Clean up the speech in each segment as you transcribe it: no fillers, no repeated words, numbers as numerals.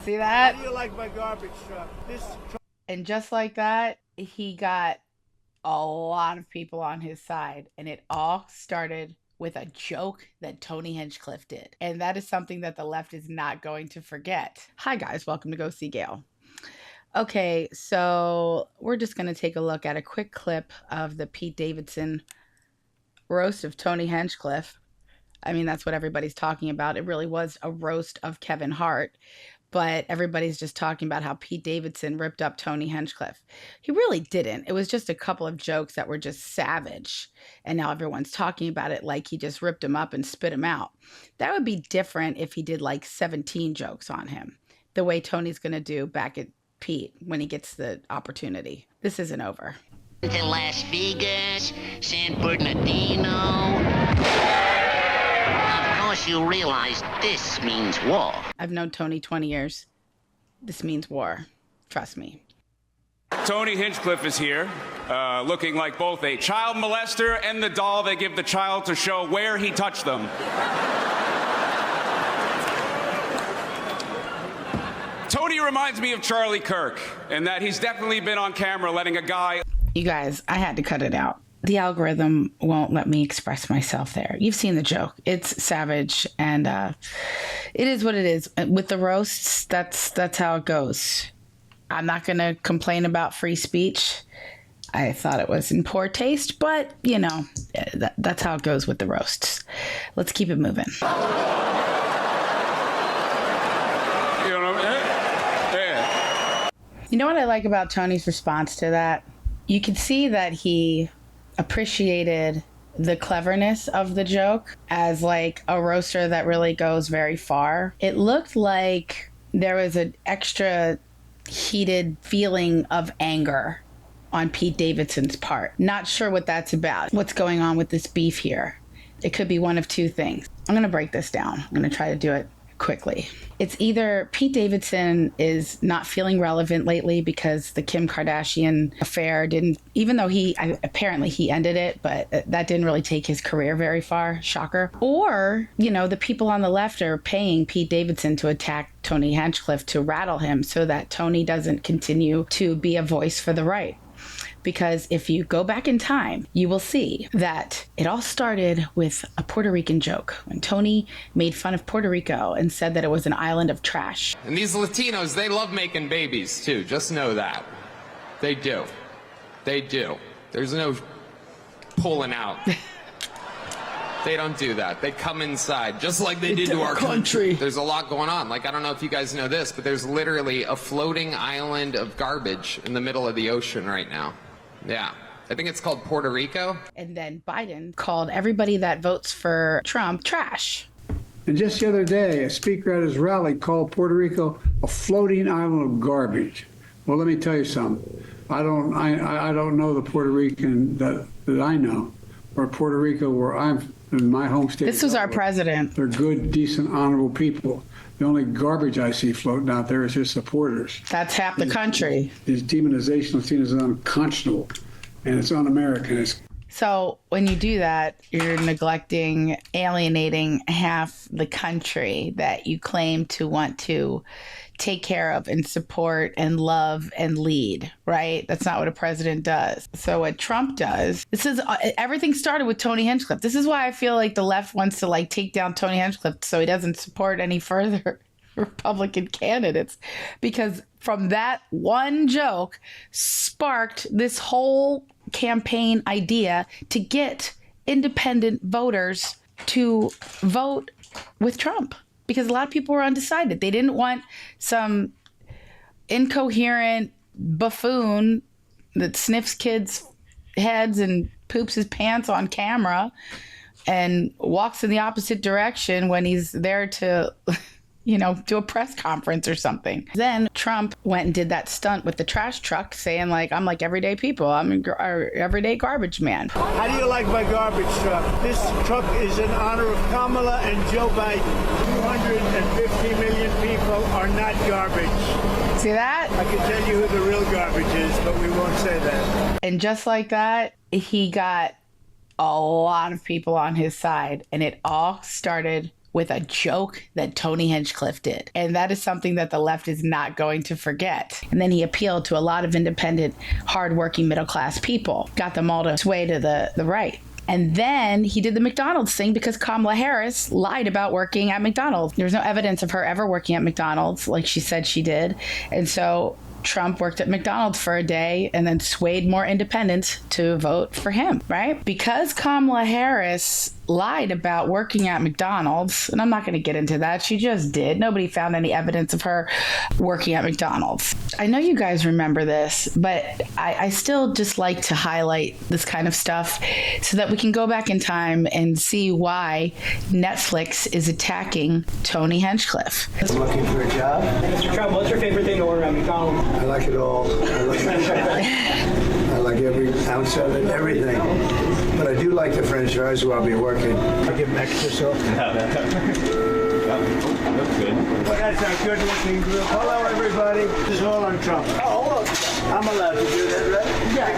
See that? How do you like my garbage truck? And just like that, he got a lot of people on his side. And it all started with a joke that Tony Hinchcliffe did. And that is something that the left is not going to forget. Hi, guys. Welcome to Go See Gail. Okay, so we're just going to take a look at a quick clip of the Pete Davidson roast of Tony Hinchcliffe. I mean, that's what everybody's talking about. It really was a roast of Kevin Hart. But everybody's just talking about how Pete Davidson ripped up Tony Hinchcliffe. He really didn't. It was just a couple of jokes that were just savage. And now everyone's talking about it like he just ripped him up and spit him out. That would be different if he did like 17 jokes on him, the way Tony's going to do back at Pete when he gets the opportunity. This isn't over. To Las Vegas, San Bernardino. Of course you realize this means war. I've known Tony 20 years. This means war. Trust me. Tony Hinchcliffe is here, looking like both a child molester and the doll they give the child to show where he touched them. Tony reminds me of Charlie Kirk, in that he's definitely been on camera letting a guy... You guys, I had to cut it out. The algorithm won't let me express myself there. You've seen the joke. It's savage, and it is what it is. With the roasts, that's how it goes. I'm not going to complain about free speech. I thought it was in poor taste, but, you know, that's how it goes with the roasts. Let's keep it moving. You know what I mean? Yeah. You know what I like about Tony's response to that? You can see that he appreciated the cleverness of the joke as like a roaster that really goes very far. It looked like there was an extra heated feeling of anger on Pete Davidson's part. Not sure what that's about. What's going on with this beef here? It could be one of two things. I'm going to break this down. I'm going to try to do it quickly. It's either Pete Davidson is not feeling relevant lately because the Kim Kardashian affair didn't, even though apparently he ended it, but that didn't really take his career very far. Shocker. Or, you know, the people on the left are paying Pete Davidson to attack Tony Hinchcliffe to rattle him so that Tony doesn't continue to be a voice for the right. Because if you go back in time, you will see that it all started with a Puerto Rican joke when Tony made fun of Puerto Rico and said that it was an island of trash. And these Latinos, they love making babies too. Just know that. They do. They do. There's no pulling out. They don't do that. They come inside, just like they did to our country. There's a lot going on. Like, I don't know if you guys know this, but there's literally a floating island of garbage in the middle of the ocean right now. Yeah. I think it's called Puerto Rico. And then Biden called everybody that votes for Trump trash. And just the other day, a speaker at his rally called Puerto Rico a floating island of garbage. Well, let me tell you something. I don't know the Puerto Rican that I know, or Puerto Rico where I'm in my home state. This was our president. They're good, decent, honorable people. The only garbage I see floating out there is his supporters. That's half the country. His demonization of Latino is unconscionable, and it's un-American. So when you do that, you're neglecting, alienating half the country that you claim to want to take care of and support and love and lead, right? That's not what a president does. So what Trump does, everything started with Tony Hinchcliffe. This is why I feel like the left wants to like take down Tony Hinchcliffe so he doesn't support any further Republican candidates, because from that one joke sparked this whole campaign idea to get independent voters to vote with Trump. Because a lot of people were undecided. They didn't want some incoherent buffoon that sniffs kids' heads and poops his pants on camera and walks in the opposite direction when he's there to, do a press conference or something. Then Trump went and did that stunt with the trash truck saying like, I'm like everyday people. I'm an everyday garbage man. How do you like my garbage truck? This truck is in honor of Kamala and Joe Biden. 250 million people are not garbage. See that? I can tell you who the real garbage is, but we won't say that. And just like that, he got a lot of people on his side. And it all started with a joke that Tony Hinchcliffe did. And that is something that the left is not going to forget. And then he appealed to a lot of independent, hardworking, middle-class people, got them all to sway to the right. And then he did the McDonald's thing because Kamala Harris lied about working at McDonald's. There's no evidence of her ever working at McDonald's like she said she did. And so Trump worked at McDonald's for a day and then swayed more independents to vote for him, right? Because Kamala Harris lied about working at McDonald's, and I'm not going to get into that. She just did. Nobody found any evidence of her working at McDonald's. I know you guys remember this, but I still just like to highlight this kind of stuff so that we can go back in time and see why Netflix is attacking Tony Hinchcliffe. Looking for a job? Mr. Trump, what's your favorite thing to order at McDonald's? I like it all. I like every ounce of it, everything. But I do like the French fries where I'll be working. I'll give them extra sauce. That's a good-looking group. Hello, everybody. This is all on Trump. Oh, I'm allowed to do that, right? Yeah.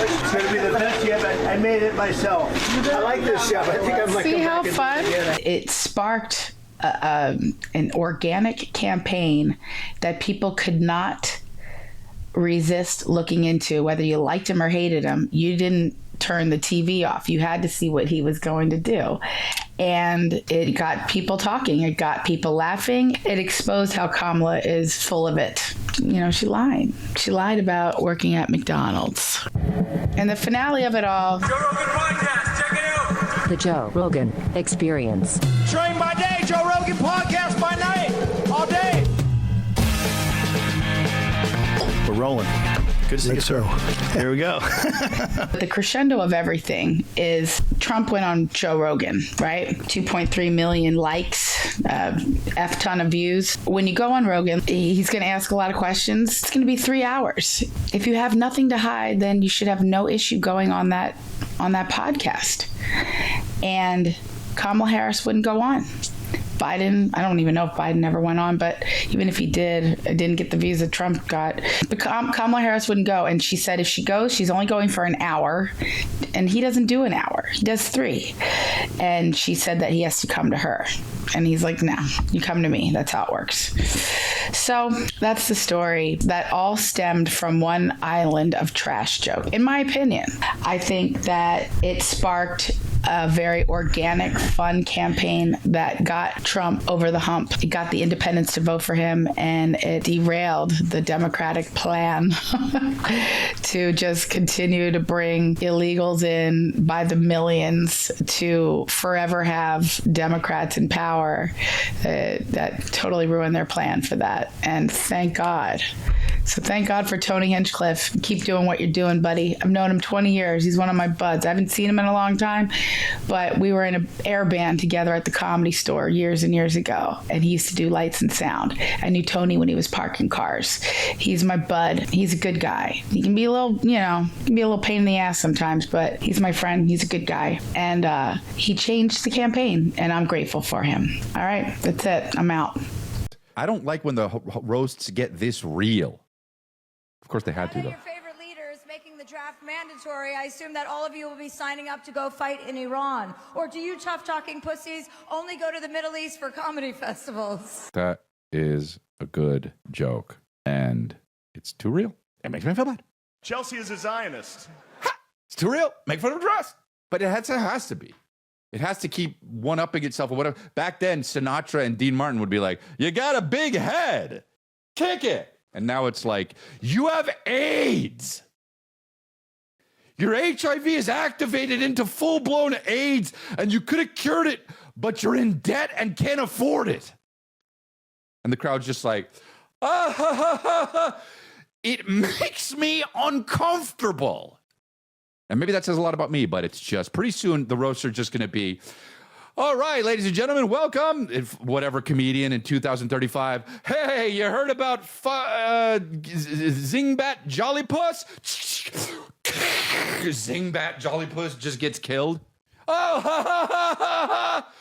It's going to be the best yet. I made it myself. I like this job. I think I'm like. See how fun? It sparked an organic campaign that people could not resist looking into, whether you liked him or hated him. You didn't turn the TV off. You had to see what he was going to do. And it got people talking. It got people laughing. It exposed how Kamala is full of it. You know, she lied. She lied about working at McDonald's. And the finale of it all. Joe Rogan Podcast, check it out. The Joe Rogan Experience. Train by day, Joe Rogan Podcast by night, all day. We're rolling. Good to see you, sir. Here we go. The crescendo of everything is Trump went on Joe Rogan, right? 2.3 million likes, F ton of views. When you go on Rogan, he's going to ask a lot of questions. It's going to be 3 hours. If you have nothing to hide, then you should have no issue going on that podcast. And Kamala Harris wouldn't go on. Biden, I don't even know if Biden ever went on, but even if he did, didn't get the views that Trump got. But Kamala Harris wouldn't go. And she said if she goes, she's only going for an hour. And he doesn't do an hour. He does 3. And she said that he has to come to her. And he's like, no, you come to me. That's how it works. So that's the story. That all stemmed from one island of trash joke. In my opinion, I think that it sparked a very organic, fun campaign that got Trump over the hump. It got the independents to vote for him, and it derailed the Democratic plan to just continue to bring illegals in by the millions to forever have Democrats in power. That totally ruined their plan for that. And thank God. So thank God for Tony Hinchcliffe. Keep doing what you're doing, buddy. I've known him 20 years. He's one of my buds. I haven't seen him in a long time, but we were in an air band together at the Comedy Store years and years ago, and he used to do lights and sound. I knew Tony when he was parking cars. He's my bud. He's a good guy. He can be a little, pain in the ass sometimes, but he's my friend. He's a good guy. And he changed the campaign, and I'm grateful for him. All right, that's it. I'm out. I don't like when the roasts get this real. Of course they had to, though. Your favorite leaders making the draft mandatory. I assume that all of you will be signing up to go fight in Iran. Or do you tough-talking pussies only go to the Middle East for comedy festivals? That is a good joke, and it's too real. It makes me feel bad. Chelsea is a Zionist. Ha! It's too real. Make fun of dress. But it has to be. It has to keep one-upping itself or whatever. Back then, Sinatra and Dean Martin would be like, you got a big head. Kick it. And now it's like, you have AIDS. Your HIV is activated into full-blown AIDS, and you could have cured it, but you're in debt and can't afford it. And the crowd's just like, ah, ha, ha, ha, ha. It makes me uncomfortable. And maybe that says a lot about me, but it's just pretty soon the roasts are just going to be, all right, ladies and gentlemen, welcome. If whatever comedian in 2035, hey, you heard about Zingbat Jollypuss? Zingbat Jollypuss just gets killed. Oh, ha, ha, ha, ha, ha.